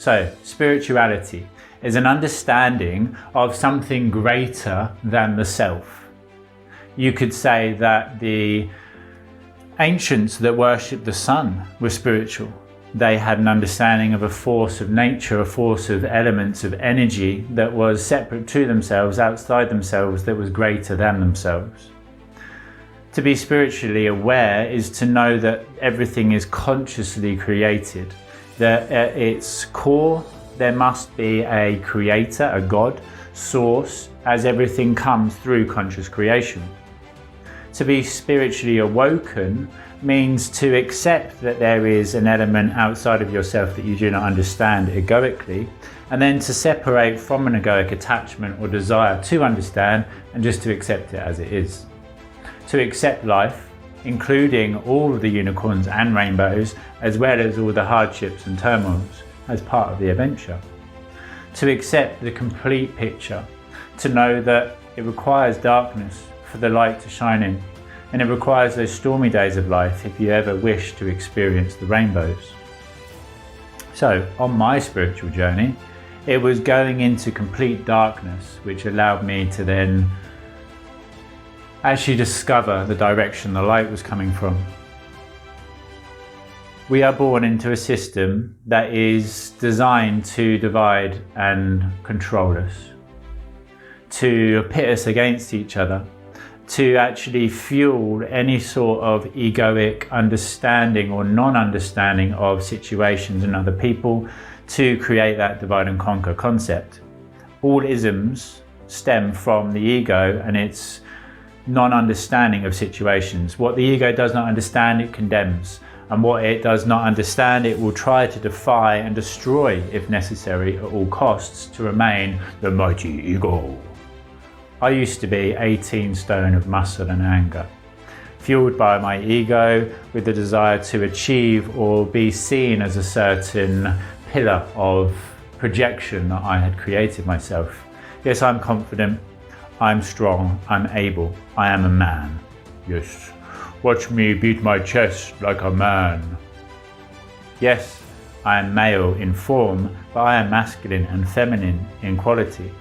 So, spirituality is an understanding of something greater than the self. You could say that the ancients that worshipped the sun were spiritual. They had an understanding of a force of nature, a force of elements of energy that was separate to themselves, outside themselves, that was greater than themselves. To be spiritually aware is to know that everything is consciously created, that at its core there must be a creator, a God, source, as everything comes through conscious creation. To be spiritually awoken means to accept that there is an element outside of yourself that you do not understand egoically, and then to separate from an egoic attachment or desire to understand and just to accept it as it is. To accept life, including all of the unicorns and rainbows, as well as all the hardships and turmoils, as part of the adventure. To accept the complete picture, to know that it requires darkness for the light to shine in, and it requires those stormy days of life if you ever wish to experience the rainbows. So, on my spiritual journey, it was going into complete darkness which allowed me to then actually discover the direction the light was coming from. We are born into a system that is designed to divide and control us, to pit us against each other, to actually fuel any sort of egoic understanding or non-understanding of situations and other people, to create that divide and conquer concept. All isms stem from the ego and its non-understanding of situations. What the ego does not understand, it condemns. And what it does not understand, it will try to defy and destroy if necessary at all costs to remain the mighty ego. I used to be 18 stone of muscle and anger, fueled by my ego with the desire to achieve or be seen as a certain pillar of projection that I had created myself. Yes, I'm confident, I'm strong, I'm able, I am a man. Yes, watch me beat my chest like a man. Yes, I am male in form, but I am masculine and feminine in quality.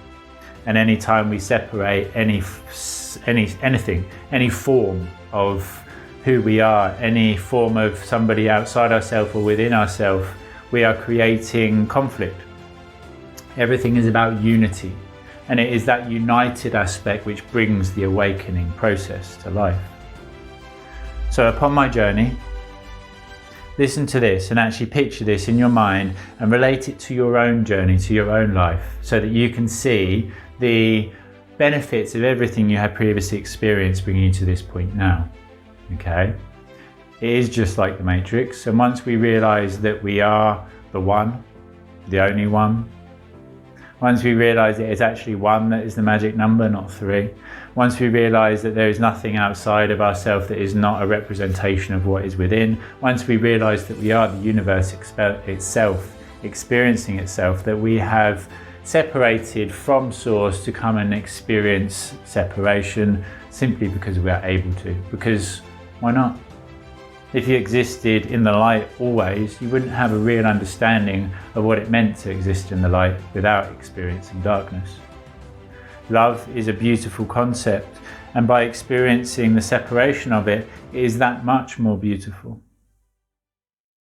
And any time we separate anything, any form of who we are, any form of somebody outside ourselves or within ourselves, we are creating conflict. Everything is about unity, and it is that united aspect which brings the awakening process to life. So upon my journey, listen to this and actually picture this in your mind and relate it to your own journey, to your own life, so that you can see the benefits of everything you have previously experienced bringing you to this point now. Okay? It is just like the Matrix, and once we realize that we are the one, the only one, once we realize it is actually one that is the magic number, not three, once we realize that there is nothing outside of ourselves that is not a representation of what is within, once we realize that we are the universe itself, experiencing itself, that we have separated from source to come and experience separation simply because we are able to. Because why not? If you existed in the light always, you wouldn't have a real understanding of what it meant to exist in the light without experiencing darkness. Love is a beautiful concept, and by experiencing the separation of it, it is that much more beautiful.